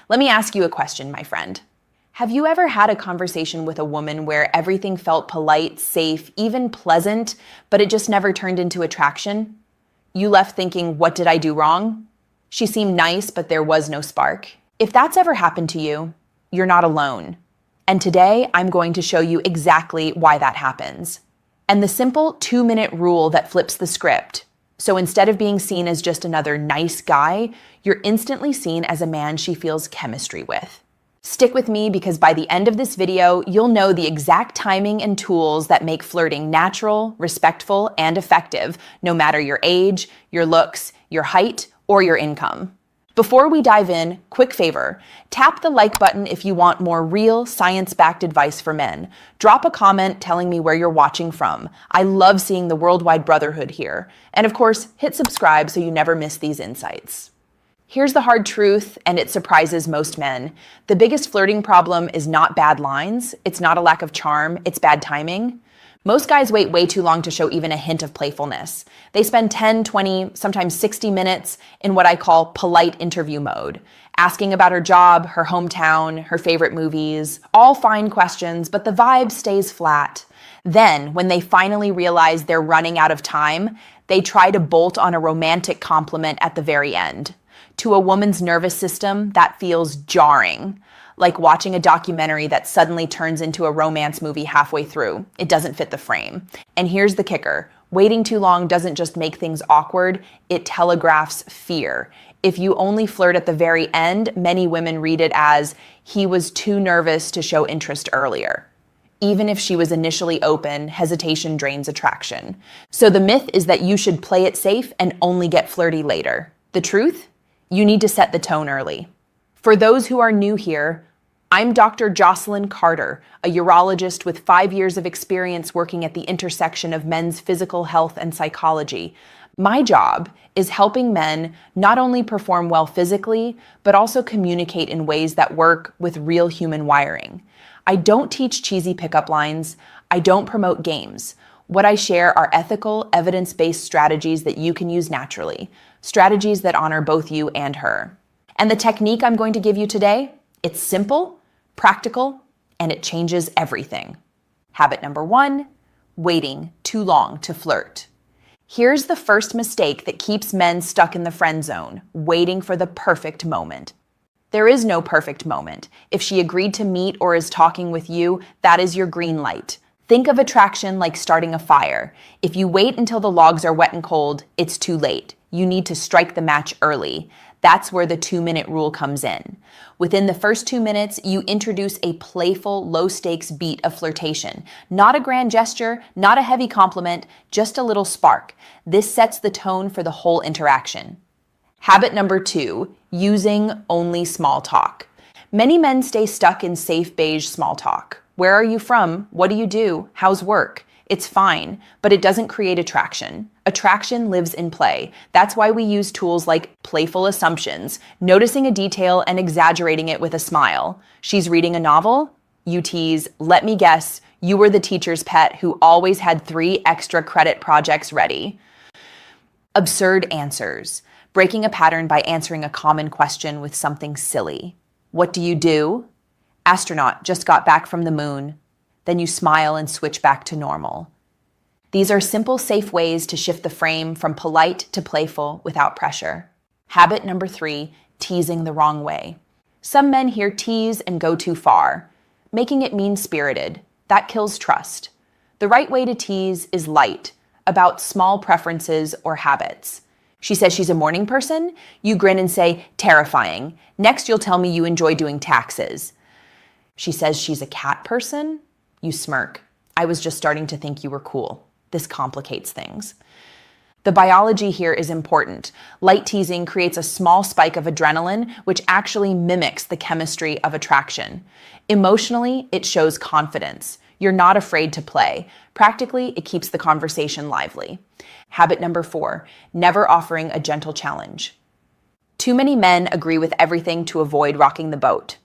Let me ask you a question, my friend. Have you ever had a conversation with a woman where everything felt polite, safe, even pleasant, but it just never turned into attraction? You left thinking, what did I do wrong? She seemed nice, but there was no spark. If that's ever happened to you, you're not alone. And today, I'm going to show you exactly why that happens. And the simple 2-minute rule that flips the script. So instead of being seen as just another nice guy, you're instantly seen as a man she feels chemistry with. Stick with me because by the end of this video, you'll know the exact timing and tools that make flirting natural, respectful, and effective, no matter your age, your looks, your height, or your income. Before we dive in, quick favor, tap the like button if you want more real, science-backed advice for men. Drop a comment telling me where you're watching from. I love seeing the worldwide brotherhood here. And of course, hit subscribe so you never miss these insights. Here's the hard truth, and it surprises most men. The biggest flirting problem is not bad lines, it's not a lack of charm, it's bad timing. Most guys wait way too long to show even a hint of playfulness. They spend 10, 20, sometimes 60 minutes in what I call polite interview mode, asking about her job, her hometown, her favorite movies, all fine questions, but the vibe stays flat. Then, when they finally realize they're running out of time, they try to bolt on a romantic compliment at the very end. To a woman's nervous system, that feels jarring, like watching a documentary that suddenly turns into a romance movie halfway through. It doesn't fit the frame. And here's the kicker. Waiting too long doesn't just make things awkward, it telegraphs fear. If you only flirt at the very end, many women read it as, he was too nervous to show interest earlier. Even if she was initially open, hesitation drains attraction. So the myth is that you should play it safe and only get flirty later. The truth? You need to set the tone early. For those who are new here, I'm Dr. Jocelyn Carter, a urologist with 5 years of experience working at the intersection of men's physical health and psychology. My job is helping men not only perform well physically, but also communicate in ways that work with real human wiring. I don't teach cheesy pickup lines. I don't promote games. What I share are ethical, evidence-based strategies that you can use naturally, strategies that honor both you and her. And the technique I'm going to give you today, it's simple, practical, and it changes everything. Habit number 1, waiting too long to flirt. Here's the first mistake that keeps men stuck in the friend zone, waiting for the perfect moment. There is no perfect moment. If she agreed to meet or is talking with you, that is your green light. Think of attraction like starting a fire. If you wait until the logs are wet and cold, it's too late. You need to strike the match early. That's where the 2-minute rule comes in. Within the first 2 minutes, you introduce a playful, low-stakes beat of flirtation. Not a grand gesture, not a heavy compliment, just a little spark. This sets the tone for the whole interaction. Habit number 2, using only small talk. Many men stay stuck in safe beige small talk. Where are you from? What do you do? How's work? It's fine, but it doesn't create attraction. Attraction lives in play. That's why we use tools like playful assumptions, noticing a detail and exaggerating it with a smile. She's reading a novel? You tease, let me guess, you were the teacher's pet who always had 3 extra credit projects ready. Absurd answers. Breaking a pattern by answering a common question with something silly. What do you do? Astronaut, just got back from the moon. Then you smile and switch back to normal. These are simple, safe ways to shift the frame from polite to playful without pressure. Habit number 3, teasing the wrong way. Some men hear tease and go too far, making it mean-spirited. That kills trust. The right way to tease is light, about small preferences or habits. She says she's a morning person. You grin and say, terrifying. Next, you'll tell me you enjoy doing taxes. She says she's a cat person. You smirk. I was just starting to think you were cool. This complicates things. The biology here is important. Light teasing creates a small spike of adrenaline, which actually mimics the chemistry of attraction. Emotionally, it shows confidence. You're not afraid to play. Practically, it keeps the conversation lively. Habit number 4, never offering a gentle challenge. Too many men agree with everything to avoid rocking the boat.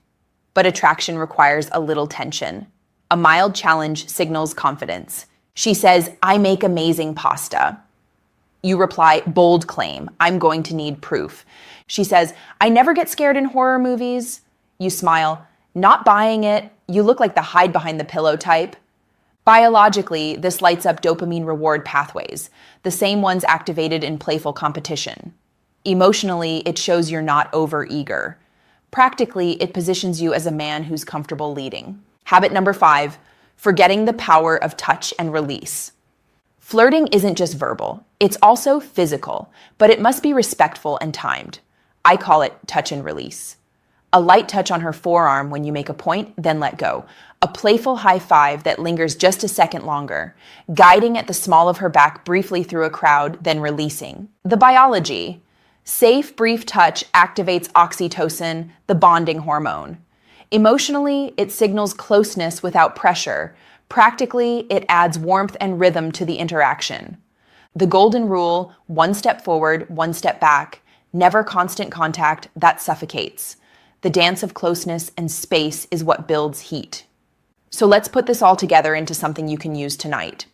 But attraction requires a little tension. A mild challenge signals confidence. She says, I make amazing pasta. You reply, bold claim, I'm going to need proof. She says, I never get scared in horror movies. You smile. Not buying it. You look like the hide behind the pillow type. Biologically, this lights up dopamine reward pathways, the same ones activated in playful competition. Emotionally, it shows you're not over-eager. Practically, it positions you as a man who's comfortable leading. Habit number 5, forgetting the power of touch and release. Flirting isn't just verbal, it's also physical, but it must be respectful and timed. I call it touch and release. A light touch on her forearm when you make a point, then let go. A playful high five that lingers just a second longer. Guiding at the small of her back briefly through a crowd, then releasing. The biology. Safe, brief touch activates oxytocin, the bonding hormone. Emotionally, it signals closeness without pressure. Practically, it adds warmth and rhythm to the interaction. The golden rule, 1 step forward, 1 step back. Never constant contact, that suffocates. The dance of closeness and space is what builds heat. So let's put this all together into something you can use tonight.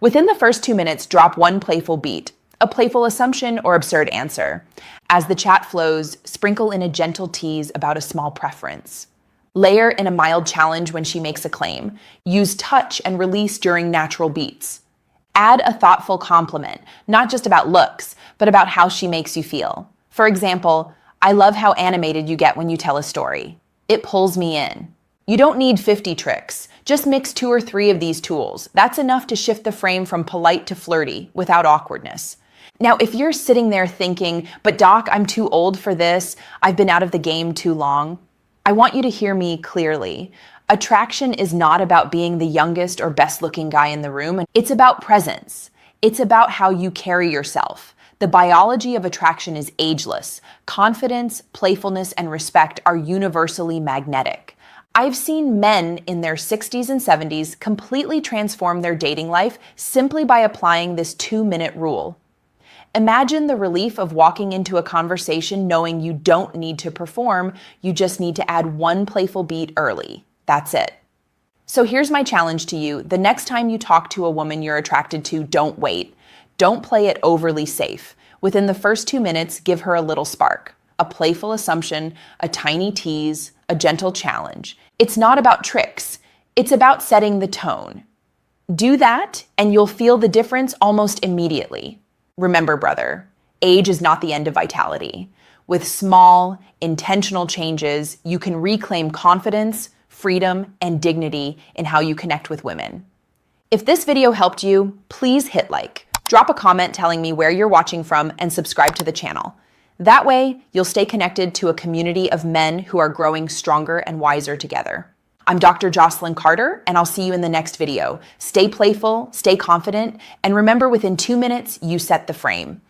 Within the first 2 minutes, drop one playful beat, a playful assumption or absurd answer. As the chat flows, sprinkle in a gentle tease about a small preference. Layer in a mild challenge when she makes a claim. Use touch and release during natural beats. Add a thoughtful compliment, not just about looks, but about how she makes you feel. For example, I love how animated you get when you tell a story. It pulls me in. You don't need 50 tricks. Just mix 2 or 3 of these tools. That's enough to shift the frame from polite to flirty without awkwardness. Now, if you're sitting there thinking, but Doc, I'm too old for this, I've been out of the game too long, I want you to hear me clearly. Attraction is not about being the youngest or best looking guy in the room. It's about presence. It's about how you carry yourself. The biology of attraction is ageless. Confidence, playfulness, and respect are universally magnetic. I've seen men in their 60s and 70s completely transform their dating life simply by applying this 2-minute rule. Imagine the relief of walking into a conversation knowing you don't need to perform, you just need to add one playful beat early. That's it. So here's my challenge to you. The next time you talk to a woman you're attracted to, don't wait. Don't play it overly safe. Within the first 2 minutes, give her a little spark. A playful assumption, a tiny tease, a gentle challenge. It's not about tricks. It's about setting the tone. Do that, and you'll feel the difference almost immediately. Remember, brother, age is not the end of vitality. With small, intentional changes, you can reclaim confidence, freedom, and dignity in how you connect with women. If this video helped you, please hit like. Drop a comment telling me where you're watching from and subscribe to the channel. That way, you'll stay connected to a community of men who are growing stronger and wiser together. I'm Dr. Jocelyn Carter, and I'll see you in the next video. Stay playful, stay confident, and remember, within 2 minutes, you set the frame.